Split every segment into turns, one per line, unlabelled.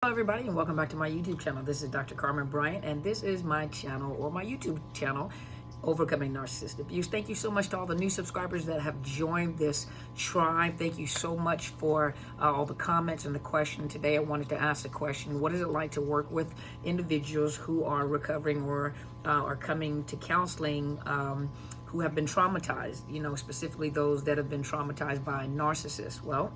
Hello everybody and welcome back to my YouTube channel. This is Dr. Carmen Bryant and this is my channel or my YouTube channel, Overcoming Narcissist Abuse. Thank you so much to all the new subscribers that have joined this tribe. Thank you so much for all the comments and the question. Today I wanted to ask a question. What is it like to work with individuals who are recovering or are coming to counseling who have been traumatized, specifically those that have been traumatized by narcissists? Well,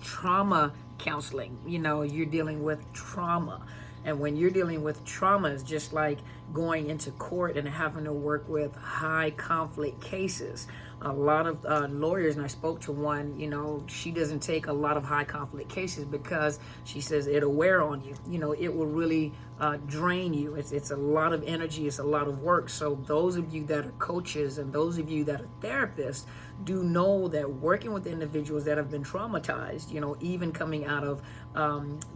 trauma counseling, you're dealing with trauma, and when you're dealing with trauma, it's just like going into court and having to work with high conflict cases. A lot of lawyers, and I spoke to one, she doesn't take a lot of high conflict cases because she says it'll wear on you. It will really drain you. It's a lot of energy. It's a lot of work. So those of you that are coaches and those of you that are therapists do know that working with individuals that have been traumatized, even coming out of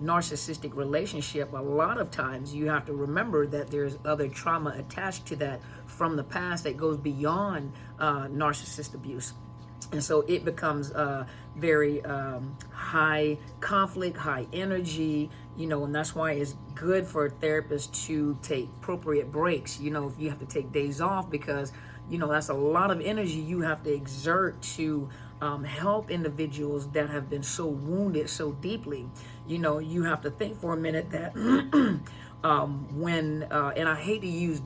narcissistic relationship, a lot of times you have to remember that there's other trauma attached to that from the past that goes beyond narcissist abuse. And so it becomes very high conflict, high energy, and that's why it's good for therapists to take appropriate breaks. If you have to take days off because, that's a lot of energy you have to exert to help individuals that have been so wounded so deeply. You have to think for a minute that and I hate to use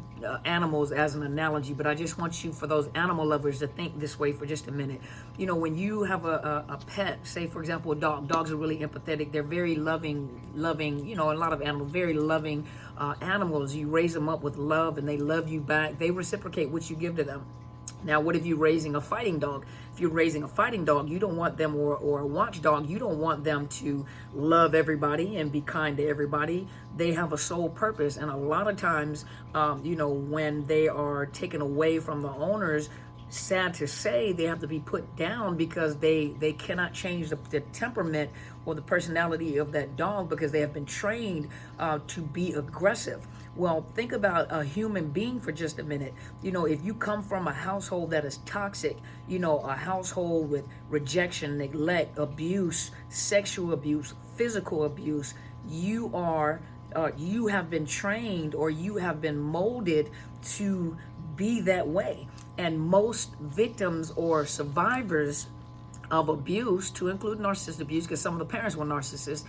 animals as an analogy, but I just want you, for those animal lovers, to think this way for just a minute. When you have a pet, say for example a dog. Dogs are really empathetic. They're very loving, a lot of animals, very loving animals. You raise them up with love and they love you back. They reciprocate what you give to them. Now, what if you're raising a fighting dog? If you're raising a fighting dog, you don't want them, or a watchdog, you don't want them to love everybody and be kind to everybody. They have a sole purpose. And a lot of times, when they are taken away from the owners, sad to say, they have to be put down because they cannot change the temperament or the personality of that dog because they have been trained to be aggressive. Well, think about a human being for just a minute. If you come from a household that is toxic, a household with rejection, neglect, abuse, sexual abuse, physical abuse, you have been trained or you have been molded to be that way. And most victims or survivors of abuse, to include narcissist abuse, because some of the parents were narcissists,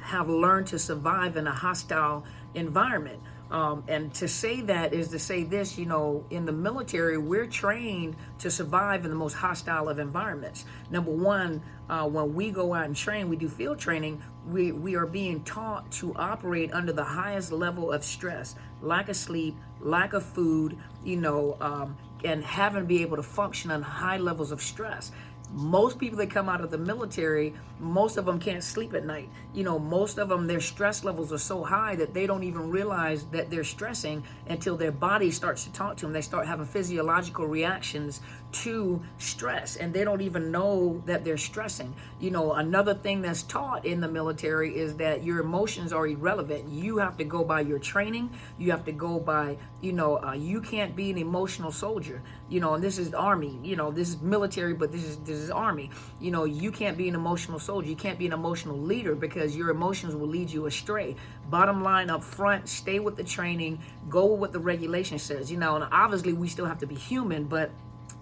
have learned to survive in a hostile environment. And to say that is to say this, in the military, we're trained to survive in the most hostile of environments. Number one, when we go out and train, we do field training, we are being taught to operate under the highest level of stress, lack of sleep, lack of food, and having to be able to function on high levels of stress. Most people that come out of the military, most of them can't sleep at night. Most of them, their stress levels are so high that they don't even realize that they're stressing until their body starts to talk to them. They start having physiological reactions to stress and they don't even know that they're stressing. Another thing that's taught in the military is that your emotions are irrelevant. You have to go by your training. You have to go by, you can't be an emotional soldier, and this is Army, this is military, but this is Army. You can't be an emotional soldier. You can't be an emotional leader because your emotions will lead you astray. Bottom line up front, stay with the training, go with what the regulation says, and obviously we still have to be human, but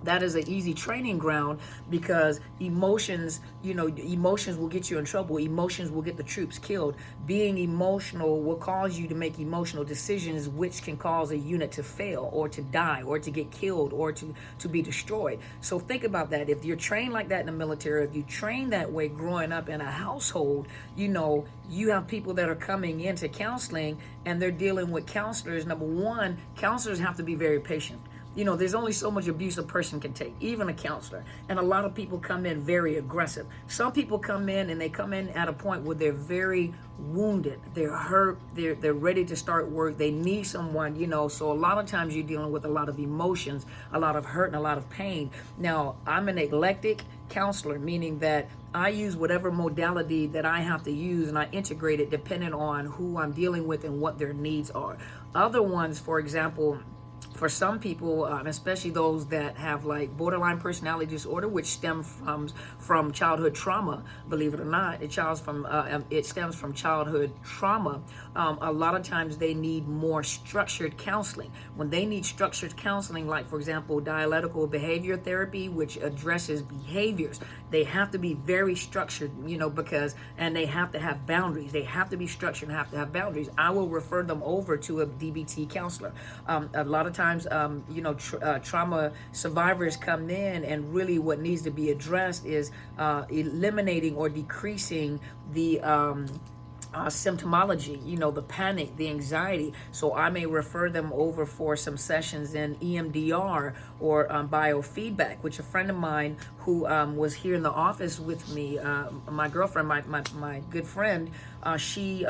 that is an easy training ground because emotions will get you in trouble. Emotions will get the troops killed. Being emotional will cause you to make emotional decisions, which can cause a unit to fail or to die or to get killed or to be destroyed. So think about that. If you're trained like that in the military, if you train that way growing up in a household, you have people that are coming into counseling and they're dealing with counselors. Number one, counselors have to be very patient. There's only so much abuse a person can take, even a counselor. And a lot of people come in very aggressive. Some people come in and they come in at a point where they're very wounded. They're hurt. They're ready to start work. They need someone, So a lot of times you're dealing with a lot of emotions, a lot of hurt and a lot of pain. Now, I'm an eclectic counselor, meaning that I use whatever modality that I have to use and I integrate it depending on who I'm dealing with and what their needs are. Other ones, for example, for some people, especially those that have like borderline personality disorder, which stems from childhood trauma, believe it or not, it stems from childhood trauma. A lot of times they need more structured counseling. When they need structured counseling, like for example, dialectical behavior therapy, which addresses behaviors, they have to be very structured, and they have to have boundaries. They have to be structured and have to have boundaries. I will refer them over to a DBT counselor. A lot of times, trauma survivors come in, and really what needs to be addressed is eliminating or decreasing the symptomology, the panic, the anxiety. So I may refer them over for some sessions in EMDR or biofeedback, which a friend of mine who was here in the office with me, my girlfriend, my good friend, she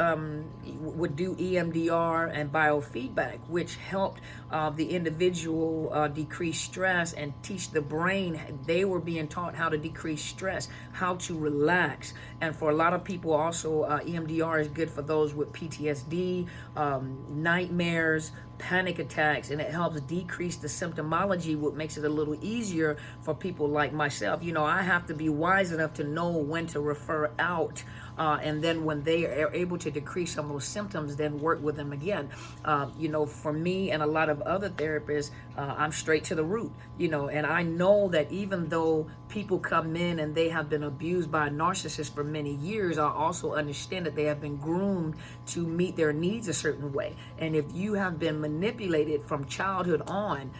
would do EMDR and biofeedback, which helped the individual decrease stress and teach the brain. They were being taught how to decrease stress, how to relax. And for a lot of people also, EMDR is good for those with PTSD, nightmares, panic attacks, and it helps decrease the symptomology, what makes it a little easier for people like myself. I have to be wise enough to know when to refer out, and then when they are able to decrease some of those symptoms, then work with them again. For me and a lot of other therapists, I'm straight to the root, and I know that even though people come in and they have been abused by a narcissist for many years, I also understand that they have been groomed to meet their needs a certain way. And if you have been manipulated from childhood on,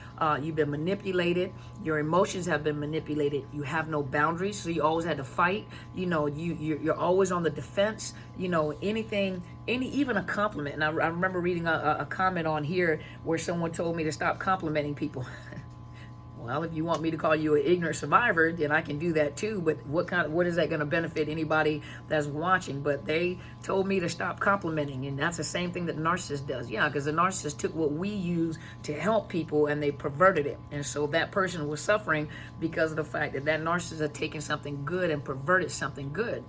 you've been manipulated, your emotions have been manipulated, you have no boundaries, so you always had to fight, you're always on the defense, even a compliment. And I remember reading a comment on here where someone told me to stop complimenting people. Well, if you want me to call you an ignorant survivor, then I can do that too. But what is that going to benefit anybody that's watching? But they told me to stop complimenting, and that's the same thing that the narcissist does. Yeah, because the narcissist took what we use to help people and they perverted it, and so that person was suffering because of the fact that narcissist had taken something good and perverted something good.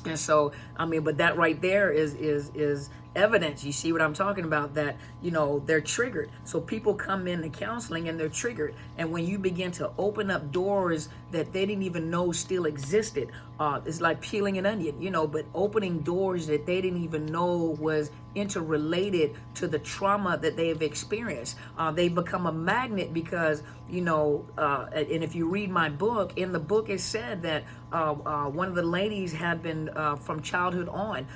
And so, but that right there is evidence. You see what I'm talking about? That, they're triggered. So people come into counseling and they're triggered. And when you begin to open up doors that they didn't even know still existed, it's like peeling an onion, but opening doors that they didn't even know was interrelated to the trauma that they have experienced. They become a magnet because, and if you read my book, in the book it said that one of the ladies had been, from childhood on,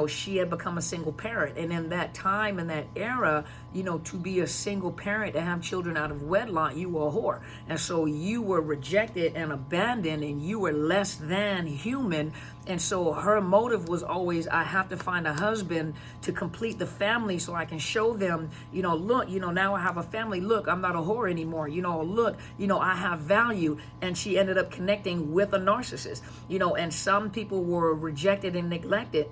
she had become a single parent. And in that time, in that era, to be a single parent, to have children out of wedlock, you were a whore. And so you were rejected and abandoned, and you were less than human. And so her motive was always, I have to find a husband to complete the family so I can show them, look, now I have a family. Look, I'm not a whore anymore. Look, I have value. And she ended up connecting with a narcissist, and some people were rejected and neglected.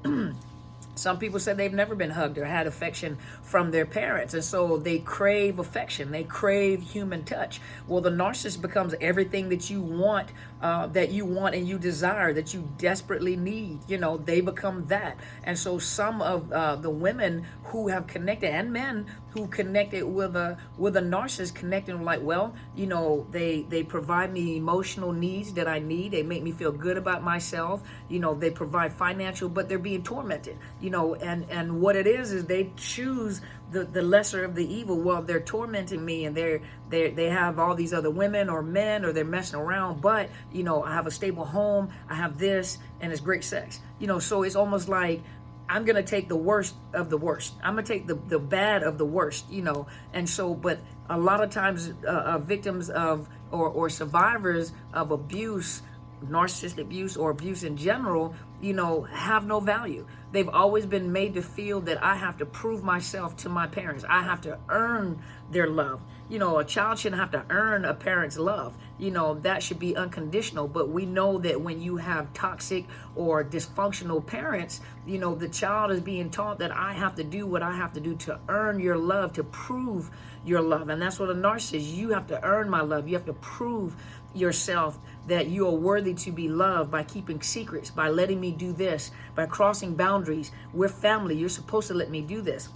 Some people said they've never been hugged or had affection from their parents. And so they crave affection. They crave human touch. Well, the narcissist becomes everything that you want and you desire, that you desperately need. They become that. And so some of the women who have connected, and men who connected with a narcissist, connecting like, well, they provide me emotional needs that I need. They make me feel good about myself. They provide financial, but they're being tormented. And what it is they choose the lesser of the evil. Well, they're tormenting me, and they have all these other women or men, or they're messing around, but I have a stable home, I have this, and it's great sex. So it's almost like I'm gonna take the worst of the worst. I'm gonna take the bad of the worst, and so, but a lot of times victims of or survivors of abuse, narcissistic abuse or abuse in general, have no value. They've always been made to feel that I have to prove myself to my parents. I have to earn their love. A child shouldn't have to earn a parent's love. That should be unconditional. But we know that when you have toxic or dysfunctional parents, the child is being taught that I have to do what I have to do to earn your love, to prove your love. And that's what a narcissist is. You have to earn my love. You have to prove yourself that you are worthy to be loved by keeping secrets, by letting me do this, by crossing boundaries. We're family. You're supposed to let me do this.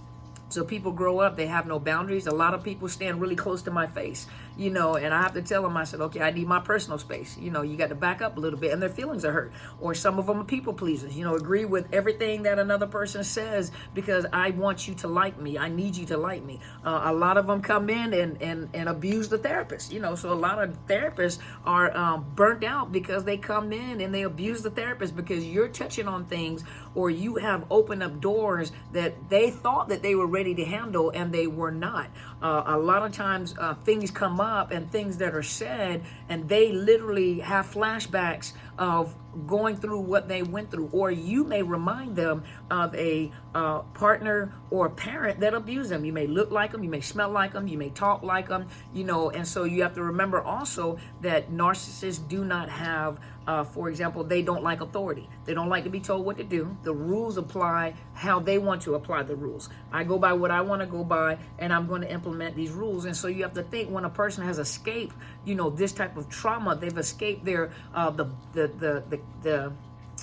So people grow up, they have no boundaries. A lot of people stand really close to my face, you know, and I have to tell them, I said, okay, I need my personal space. You know, you got to back up a little bit, and their feelings are hurt. Or some of them are people pleasers, you know, agree with everything that another person says because I want you to like me. I need you to like me. A lot of them come in and abuse the therapist, you know, so a lot of therapists are burnt out because they come in and they abuse the therapist because you're touching on things, or you have opened up doors that they thought that they were ready to handle and they were not. A lot of times things come up and things that are said, and they literally have flashbacks of going through what they went through, or you may remind them of a partner or a parent that abused them. You may look like them, you may smell like them, you may talk like them, you know, and so you have to remember also that narcissists do not have, for example, they don't like authority. They don't like to be told what to do. The rules apply how they want to apply the rules. I go by what I want to go by, and I'm going to implement these rules. And so you have to think, when a person has escaped, you know, this type of trauma, they've escaped their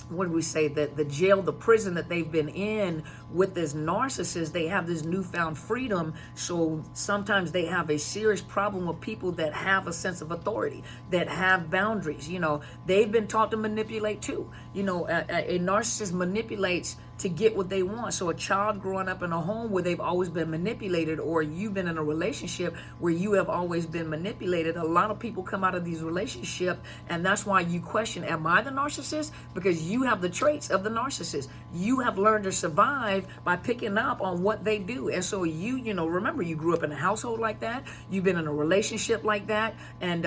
what do we say, the jail, the prison that they've been in with this narcissist, they have this newfound freedom. So sometimes they have a serious problem with people that have a sense of authority, that have boundaries. You know, they've been taught to manipulate too. You know, a narcissist manipulates to get what they want. So a child growing up in a home where they've always been manipulated, or you've been in a relationship where you have always been manipulated, a lot of people come out of these relationships, and that's why you question, am I the narcissist? Because you have the traits of the narcissist. You have learned to survive by picking up on what they do. And so you know, remember, you grew up in a household like that, you've been in a relationship like that, and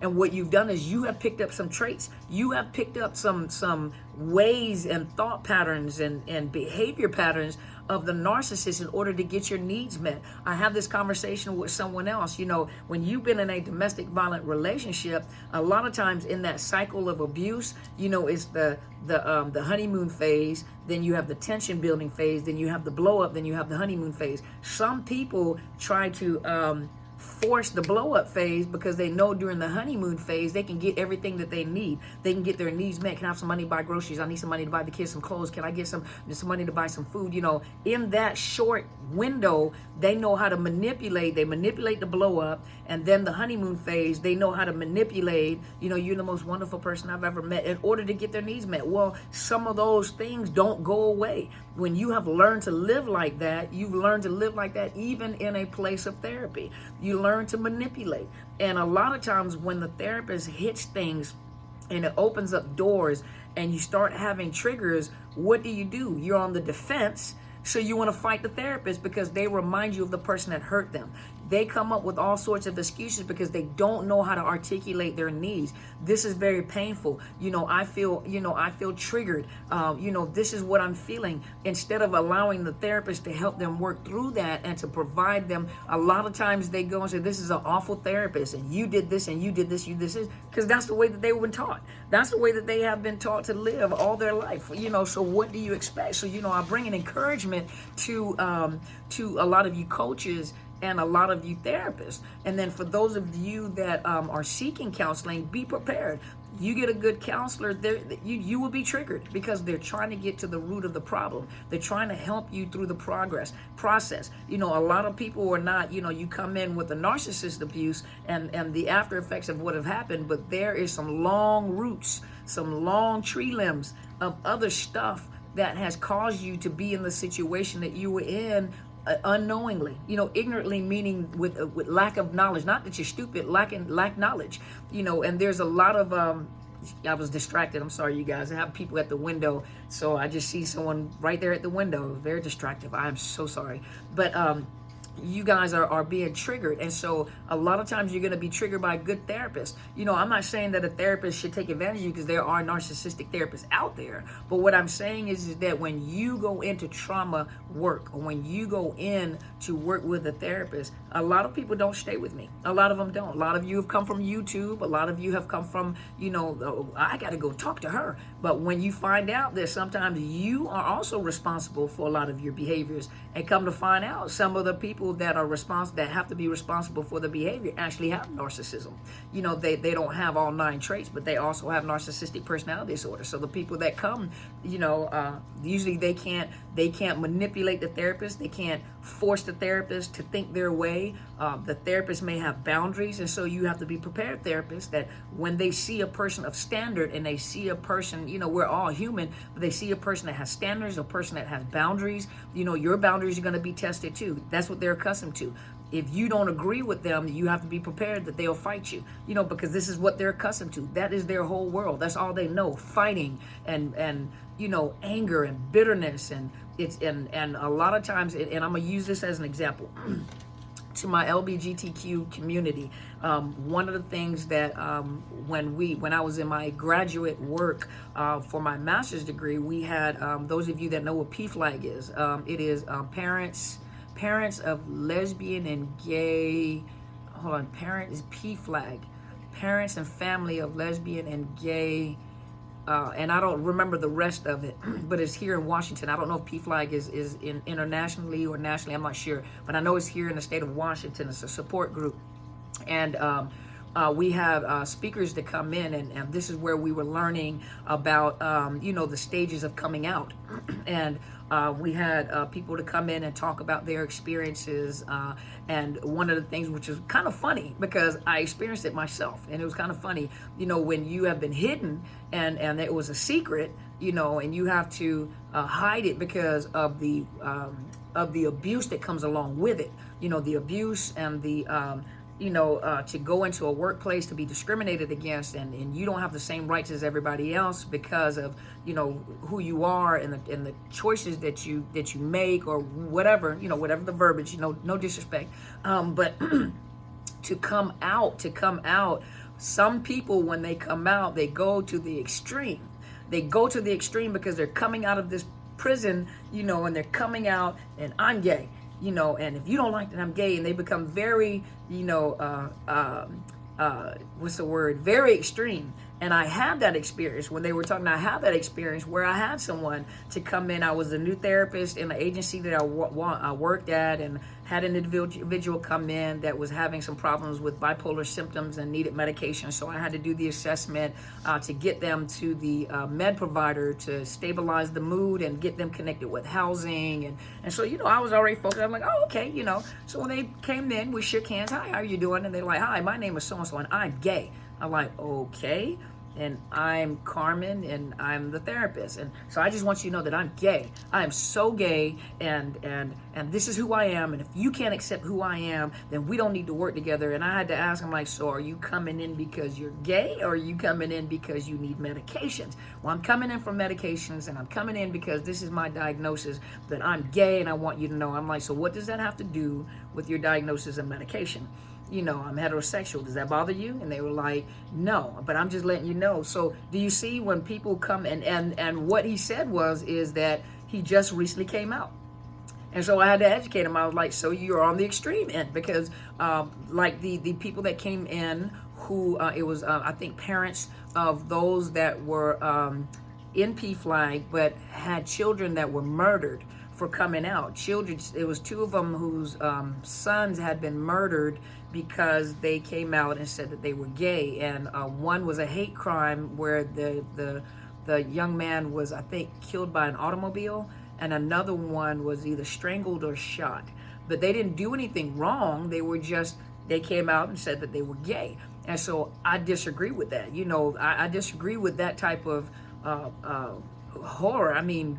what you've done is you have picked up some traits. You have picked up some ways and thought patterns and behavior patterns of the narcissist in order to get your needs met. I have this conversation with someone else. You know, when you've been in a domestic violent relationship, a lot of times in that cycle of abuse, you know, it's the honeymoon phase, then you have the tension building phase, then you have the blow up, then you have the honeymoon phase. Some people try to force the blow up phase because they know during the honeymoon phase they can get everything that they need. They can get their needs met. Can I have some money to buy groceries? I need some money to buy the kids some clothes. Can I get some money to buy some food? You know, in that short window, they know how to manipulate. They manipulate the blow up, and then the honeymoon phase, they know how to manipulate. You know, you're the most wonderful person I've ever met, in order to get their needs met. Well, some of those things don't go away. When you have learned to live like that, you've learned to live like that even in a place of therapy. You learn to manipulate. And a lot of times when the therapist hits things and it opens up doors and you start having triggers, what do? You're on the defense. So you want to fight the therapist because they remind you of the person that hurt them. They come up with all sorts of excuses because they don't know how to articulate their needs. This is very painful. You know, I feel triggered. You know, this is what I'm feeling. Instead of allowing the therapist to help them work through that and to provide them, a lot of times they go and say, this is an awful therapist, and you did this, and you did this, you did this, because that's the way that they've been taught. That's the way that they have been taught to live all their life. You know, so what do you expect? So, you know, I bring an encouragement to a lot of you coaches and a lot of you therapists. And then for those of you that are seeking counseling, be prepared. You get a good counselor, you will be triggered because they're trying to get to the root of the problem. They're trying to help you through the process. You know, a lot of people are not, you know, you come in with the narcissist abuse and the after effects of what have happened, but there is some long roots, some long tree limbs of other stuff that has caused you to be in the situation that you were in unknowingly, you know, ignorantly, meaning with lack of knowledge. Not that you're stupid, lack knowledge, you know. And there's a lot of I was distracted. I'm sorry, you guys. I have people at the window, so I just see someone right there at the window. Very distractive. I am so sorry, but you guys are being triggered. And so a lot of times you're going to be triggered by a good therapist. You know, I'm not saying that a therapist should take advantage of you, because there are narcissistic therapists out there. But what I'm saying is that when you go into trauma work, or when you go in to work with a therapist, a lot of people don't stay with me. A lot of them don't. A lot of you have come from YouTube. A lot of you have come from, you know, oh, I got to go talk to her. But when you find out that sometimes you are also responsible for a lot of your behaviors, and come to find out some of the people people that are responsible, that have to be responsible for the behavior, actually have narcissism. You know, they don't have all 9 traits, but they also have narcissistic personality disorder. So the people that come, you know, usually they can't manipulate the therapist. They can't force the therapist to think their way. The therapist may have boundaries, and so you have to be prepared, therapists, that when they see a person of standard and they see a person, you know, we're all human, but they see a person that has standards, a person that has boundaries, you know, your boundaries are going to be tested too. That's what they're accustomed to. If you don't agree with them, you have to be prepared that they'll fight you, you know, because this is what they're accustomed to. That is their whole world. That's all they know, fighting and you know, anger and bitterness. And it's and a lot of times, and I'm going to use this as an example to my LGBTQ community. One of the things that when I was in my graduate work for my master's degree, we had, those of you that know what PFLAG is, it is parents of lesbian and gay, parent is PFLAG, parents and family of lesbian and gay, and I don't remember the rest of it, but it's here in Washington. I don't know if PFLAG is internationally or nationally, I'm not sure, but I know it's here in the state of Washington. It's a support group. And we have speakers that come in, and this is where we were learning about, you know, the stages of coming out. And we had people to come in and talk about their experiences. And one of the things, which is kind of funny because I experienced it myself, and it was kind of funny, you know, when you have been hidden and it was a secret, you know, and you have to hide it because of the abuse that comes along with it, you know, the abuse and the you know, to go into a workplace to be discriminated against, and you don't have the same rights as everybody else because of, you know, who you are and the choices that you make, or whatever, you know, whatever the verbiage, you know, no disrespect, but to come out, some people, when they come out, they go to the extreme. They go to the extreme because they're coming out of this prison, you know, and they're coming out, and I'm gay. You know, and if you don't like that I'm gay, and they become very, you know, what's the word? Very extreme. And I had that experience when they were talking. I had that experience where I had someone to come in. I was a new therapist in the agency that I worked at, and had an individual come in that was having some problems with bipolar symptoms and needed medication. So I had to do the assessment to get them to the med provider to stabilize the mood and get them connected with housing. And so, you know, I was already focused. I'm like, oh, okay, you know. So when they came in, we shook hands. Hi, how are you doing? And they're like, hi, my name is so-and-so, and I'm gay. I'm like, okay. And I'm Carmen, and I'm the therapist. And so I just want you to know that I'm gay. I am so gay, and this is who I am. And if you can't accept who I am, then we don't need to work together. And I had to ask him, like, so are you coming in because you're gay, or are you coming in because you need medications? Well, I'm coming in for medications, and I'm coming in because this is my diagnosis, that I'm gay, and I want you to know. I'm like, so what does that have to do with your diagnosis and medication? You know, I'm heterosexual. Does that bother you? And they were like, no, but I'm just letting you know. So do you see when people come and what he said is that he just recently came out. And so I had to educate him. I was like, so you're on the extreme end, because like the people that came in who it was, I think, parents of those that were in PFLAG, but had children that were murdered for coming out. Children, it was 2 of them whose sons had been murdered because they came out and said that they were gay. And one was a hate crime where the young man was, I think, killed by an automobile, and another one was either strangled or shot. But they didn't do anything wrong. They came out and said that they were gay. And so I disagree with that. You know, I disagree with that type of horror. I mean,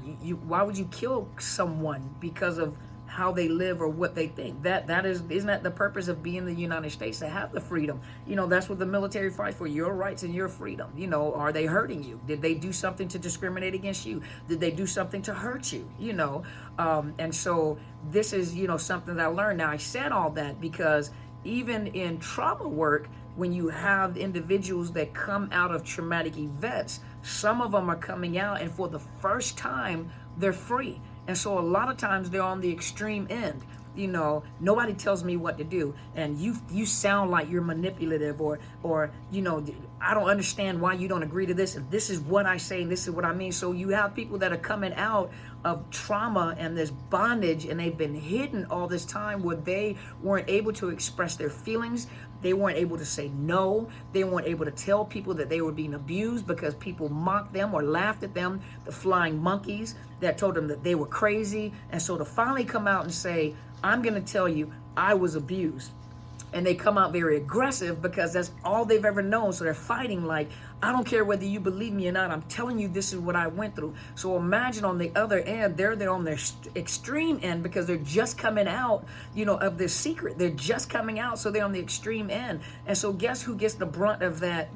why would you kill someone because of how they live or what they think? Isn't that the purpose of being in the United States, to have the freedom? You know, that's what the military fights for, your rights and your freedom. You know, are they hurting you? Did they do something to discriminate against you? Did they do something to hurt you? You know, and so this is, you know, something that I learned. Now, I said all that because even in trauma work, when you have individuals that come out of traumatic events, some of them are coming out, and for the first time, they're free. And so a lot of times they're on the extreme end. You know, nobody tells me what to do, and you sound like you're manipulative, or you know, I don't understand why you don't agree to this, and this is what I say, and this is what I mean. So you have people that are coming out of trauma and this bondage, and they've been hidden all this time where they weren't able to express their feelings. They weren't able to say no. They weren't able to tell people that they were being abused because people mocked them or laughed at them, the flying monkeys that told them that they were crazy. And so to finally come out and say, I'm going to tell you I was abused. And they come out very aggressive because that's all they've ever known. So they're fighting like, I don't care whether you believe me or not. I'm telling you, this is what I went through. So imagine on the other end, they're on their extreme end because they're just coming out, of this secret. They're just coming out. So they're on the extreme end. And so guess who gets the brunt of that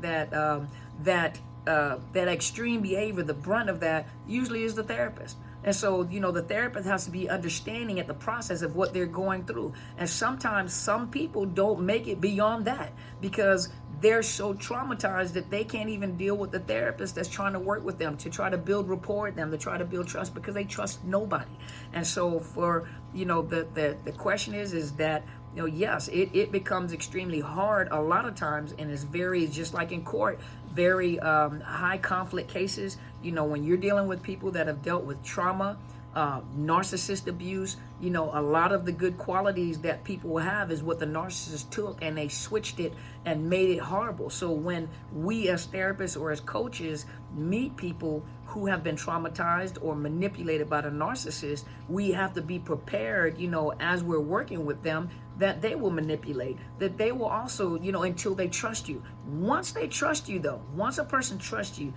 extreme behavior? The brunt of that usually is the therapist. And so, the therapist has to be understanding at the process of what they're going through. And sometimes some people don't make it beyond that because they're so traumatized that they can't even deal with the therapist that's trying to work with them, to try to build rapport with them, to try to build trust, because they trust nobody. And so for, the question is that, yes, it becomes extremely hard a lot of times, and it's very, just like in court, very high conflict cases. When you're dealing with people that have dealt with trauma, narcissist abuse, a lot of the good qualities that people have is what the narcissist took and they switched it and made it horrible. So when we as therapists or as coaches meet people who have been traumatized or manipulated by the narcissist, we have to be prepared, as we're working with them, that they will manipulate, that they will also, until they trust you. Once they trust you though, once a person trusts you,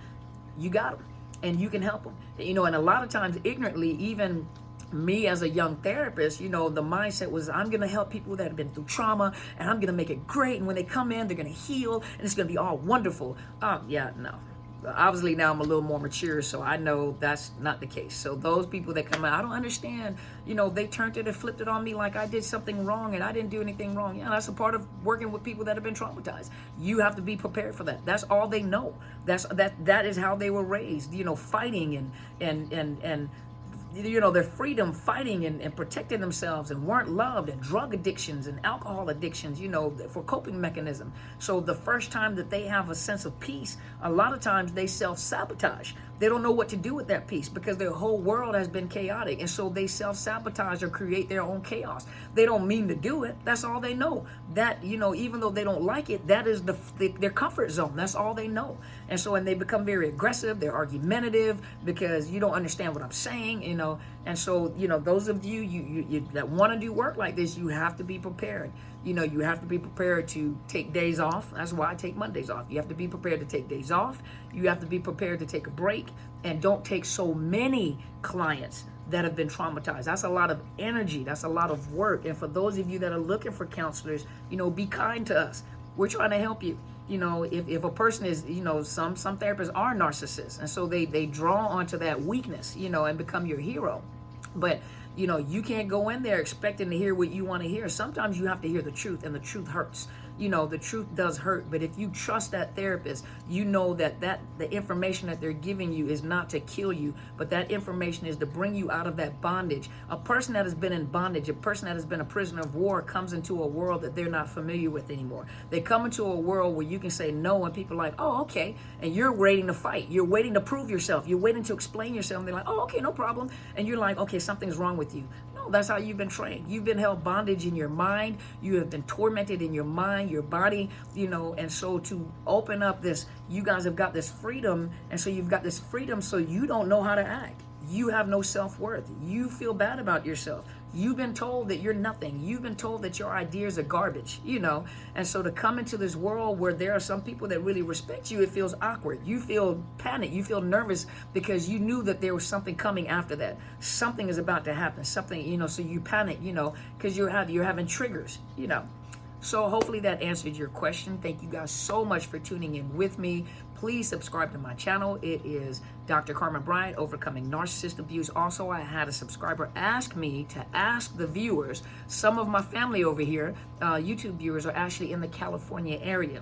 you got them. And you can help them, and a lot of times ignorantly, even me as a young therapist, the mindset was, I'm going to help people that have been through trauma and I'm going to make it great. And when they come in, they're going to heal and it's going to be all wonderful. No. Obviously now I'm a little more mature, so I know that's not the case. So those people that come out, I don't understand, they turned it and flipped it on me like I did something wrong and I didn't do anything wrong. Yeah, that's a part of working with people that have been traumatized. You have to be prepared for that. That's all they know. That is how they were raised, fighting and their freedom, fighting and protecting themselves, and weren't loved, and drug addictions and alcohol addictions, for coping mechanism. So the first time that they have a sense of peace, a lot of times they self-sabotage. They don't know what to do with that peace because their whole world has been chaotic. And so they self-sabotage or create their own chaos. They don't mean to do it. That's all they know. That, even though they don't like it, that is their comfort zone. That's all they know. And so, and they become very aggressive. They're argumentative because you don't understand what I'm saying, And so, those of you that want to do work like this, you have to be prepared. You have to be prepared to take days off. That's why I take Mondays off. You have to be prepared to take days off. You have to be prepared to take a break, and don't take so many clients that have been traumatized. That's a lot of energy. That's a lot of work. And for those of you that are looking for counselors, be kind to us. We're trying to help you. If a person is, some therapists are narcissists, and so they draw onto that weakness, and become your hero. But you can't go in there expecting to hear what you want to hear. Sometimes you have to hear the truth, and the truth hurts. The truth does hurt. But if you trust that therapist, that the information that they're giving you is not to kill you, but that information is to bring you out of that bondage. A person that has been in bondage, a person that has been a prisoner of war, comes into a world that they're not familiar with anymore. They come into a world where you can say no, and people are like, oh, okay. And you're waiting to fight. You're waiting to prove yourself. You're waiting to explain yourself. And they're like, oh, okay, no problem. And you're like, okay, something's wrong with you. No, that's how you've been trained. You've been held bondage in your mind. You have been tormented in your mind, your body, and so to open up this, you guys have got this freedom, and so you've got this freedom so you don't know how to act. You have no self-worth. You feel bad about yourself. You've been told that you're nothing. You've been told that your ideas are garbage, And so to come into this world where there are some people that really respect you, it feels awkward. You feel panic. You feel nervous because you knew that there was something coming after that. Something is about to happen. Something, so you panic, because you're having triggers, So hopefully that answered your question. Thank you guys so much for tuning in with me. Please subscribe to my channel. It is Dr. Carmen Bryant, Overcoming Narcissist Abuse. Also, I had a subscriber ask me to ask the viewers. Some of my family over here, YouTube viewers, are actually in the California area.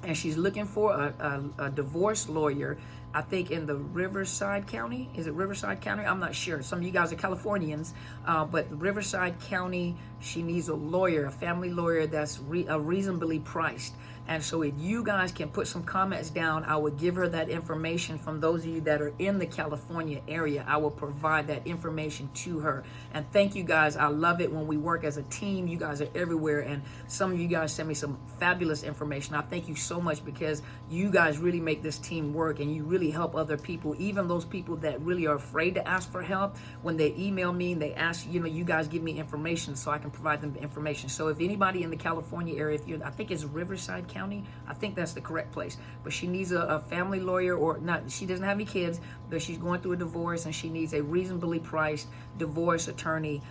And she's looking for a divorce lawyer, I think in the Riverside County. Is it Riverside County? I'm not sure. Some of you guys are Californians, but Riverside County, she needs a lawyer, a family lawyer that's reasonably priced. And so if you guys can put some comments down, I will give her that information. From those of you that are in the California area, I will provide that information to her. And thank you guys. I love it when we work as a team. You guys are everywhere, and some of you guys send me some fabulous information. I thank you so much, because you guys really make this team work, and you really help other people, even those people that really are afraid to ask for help. When they email me and they ask, you guys give me information so I can provide them information. So if anybody in the California area, I think it's Riverside County, I think that's the correct place, but she needs a family lawyer, or not, she doesn't have any kids, but she's going through a divorce and she needs a reasonably priced divorce attorney.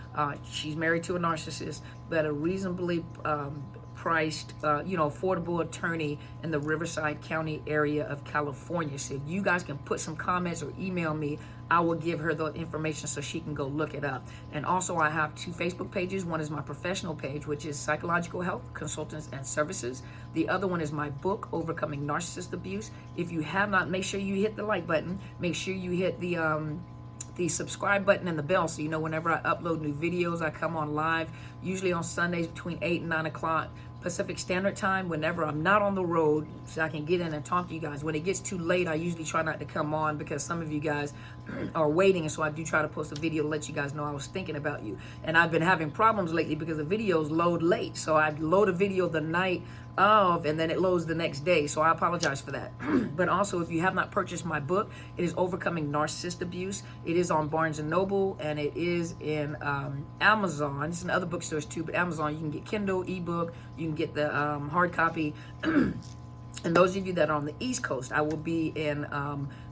She's married to a narcissist, but a reasonably priced, affordable attorney in the Riverside County area of California. So if you guys can put some comments or email me, I will give her the information so she can go look it up. And also, I have 2 Facebook pages. One is my professional page, which is Psychological Health Consultants and Services. The other one is my book, Overcoming Narcissist Abuse. If you have not, make sure you hit the like button. Make sure you hit the subscribe button and the bell, so you know whenever I upload new videos. I come on live, usually on Sundays between 8 and 9 o'clock Pacific Standard Time, whenever I'm not on the road, so I can get in and talk to you guys. When it gets too late, I usually try not to come on, because some of you guys are waiting, and so I do try to post a video to let you guys know I was thinking about you. And I've been having problems lately because the videos load late, so I load a video the night of, and then it loads the next day, so I apologize for that. But also, if you have not purchased my book, it is Overcoming Narcissist Abuse. It is on Barnes & Noble, and it is in Amazon. It's in other bookstores too, but Amazon, you can get Kindle, ebook, you can get the hard copy. And those of you that are on the East Coast, I will be in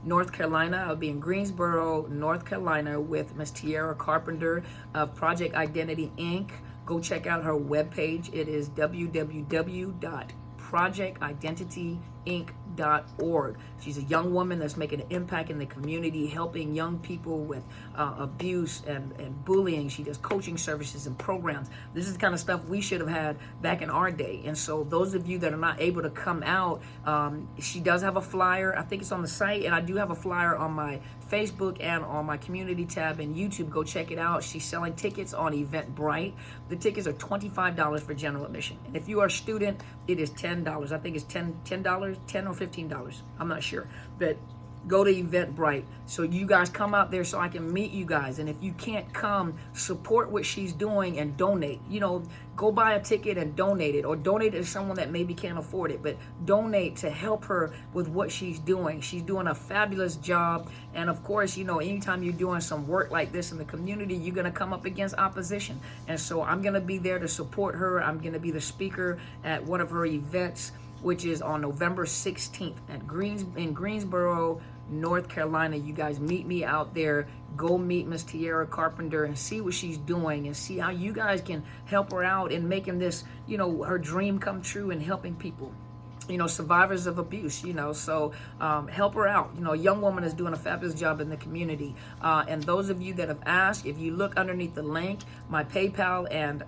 North Carolina. I'll be in Greensboro, North Carolina, with Miss Tiara Carpenter of Project Identity, Inc. Go check out her webpage. It is www.projectidentityinc.org. She's a young woman that's making an impact in the community, helping young people with abuse and bullying. She does coaching services and programs. This is the kind of stuff we should have had back in our day. And so those of you that are not able to come out, she does have a flyer. I think it's on the site, and I do have a flyer on my Facebook and on my community tab and YouTube. Go check it out. She's selling tickets on Eventbrite. The tickets are $25 for general admission. And if you are a student, it is $10. I think it's $10 or $15. I'm not sure. But go to Eventbrite. So you guys come out there so I can meet you guys. And if you can't come, support what she's doing and donate. Go buy a ticket and donate it, or donate it to someone that maybe can't afford it, but donate to help her with what she's doing. She's doing a fabulous job. And of course, anytime you're doing some work like this in the community, you're going to come up against opposition. And so I'm going to be there to support her. I'm going to be the speaker at one of her events, which is on November 16th in Greensboro, North Carolina. You guys meet me out there. Go meet Miss Tiara Carpenter and see what she's doing, and see how you guys can help her out in making this, her dream come true, and helping people, survivors of abuse, so help her out. A young woman is doing a fabulous job in the community. And those of you that have asked, if you look underneath the link, my PayPal and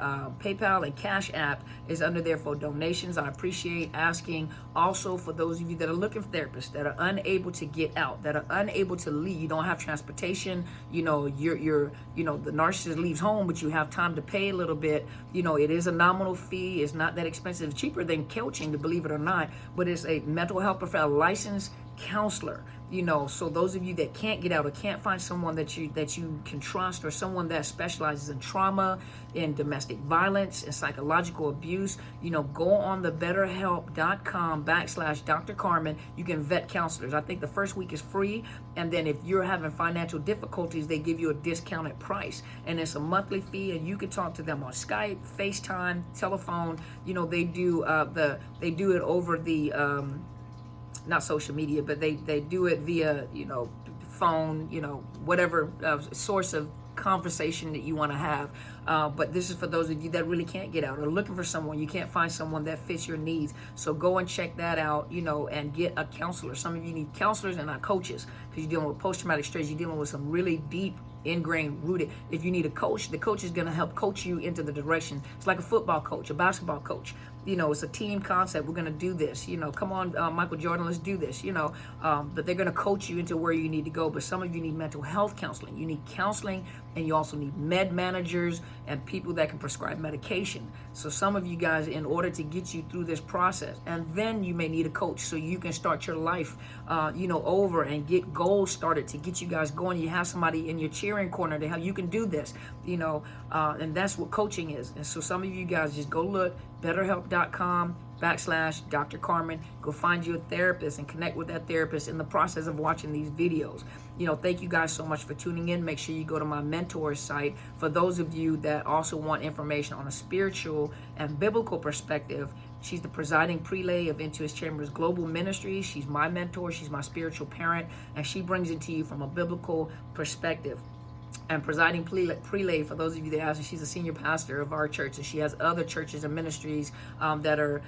Cash App is under there for donations. I appreciate asking. Also, for those of you that are looking for therapists that are unable to get out, that are unable to leave, you don't have transportation, the narcissist leaves home, but you have time to pay a little bit. It is a nominal fee. It's not that expensive. It's cheaper than coaching, to believe it or not, but it's a mental health professional, licensed counselor. So those of you that can't get out, or can't find someone that you can trust, or someone that specializes in trauma, in domestic violence, and psychological abuse, go on the BetterHelp.com/Dr. Carmen. You can vet counselors. I think the first week is free, and then if you're having financial difficulties, they give you a discounted price, and it's a monthly fee, and you can talk to them on Skype, FaceTime, telephone. They do they do it over the not social media, but they do it via phone, whatever source of conversation that you want to have. But this is for those of you that really can't get out, or looking for someone, you can't find someone that fits your needs. So go and check that out, and get a counselor. Some of you need counselors and not coaches, because you're dealing with post-traumatic stress. You're dealing with some really deep ingrained, rooted. If you need a coach, the coach is going to help coach you into the direction. It's like a football coach, a basketball coach. You know, it's a team concept. We're going to do this. You know, come on, Michael Jordan, let's do this. You know, but they're going to coach you into where you need to go. But some of you need mental health counseling. You need counseling, and you also need med managers and people that can prescribe medication. So some of you guys, in order to get you through this process, and then you may need a coach so you can start your life, you know, over and get goals started to get you guys going. You have somebody in your cheering corner to help you can do this, you know, and that's what coaching is. And so some of you guys just go look, BetterHelp.com/Dr. Carmen. Go find you a therapist and connect with that therapist in the process of watching these videos. You know, thank you guys so much for tuning in. Make sure you go to my mentor site for those of you that also want information on a spiritual and biblical perspective. She's the presiding prelate of Into His Chambers Global Ministry. She's my mentor. She's my spiritual parent, and she brings it to you from a biblical perspective. And presiding prelate, for those of you that ask, she's a senior pastor of our church, and she has other churches and ministries that are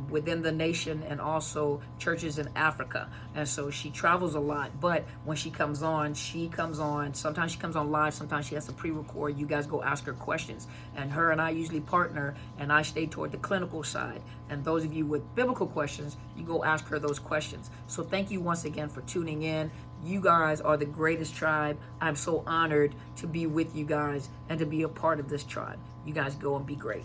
within the nation, and also churches in Africa. And so she travels a lot, but when she comes on, sometimes she comes on live, sometimes she has to pre-record. You guys go ask her questions, and her and I usually partner, and I stay toward the clinical side. And those of you with biblical questions, you go ask her those questions. So thank you once again for tuning in. You guys are the greatest tribe. I'm so honored to be with you guys and to be a part of this tribe. You guys go and be great.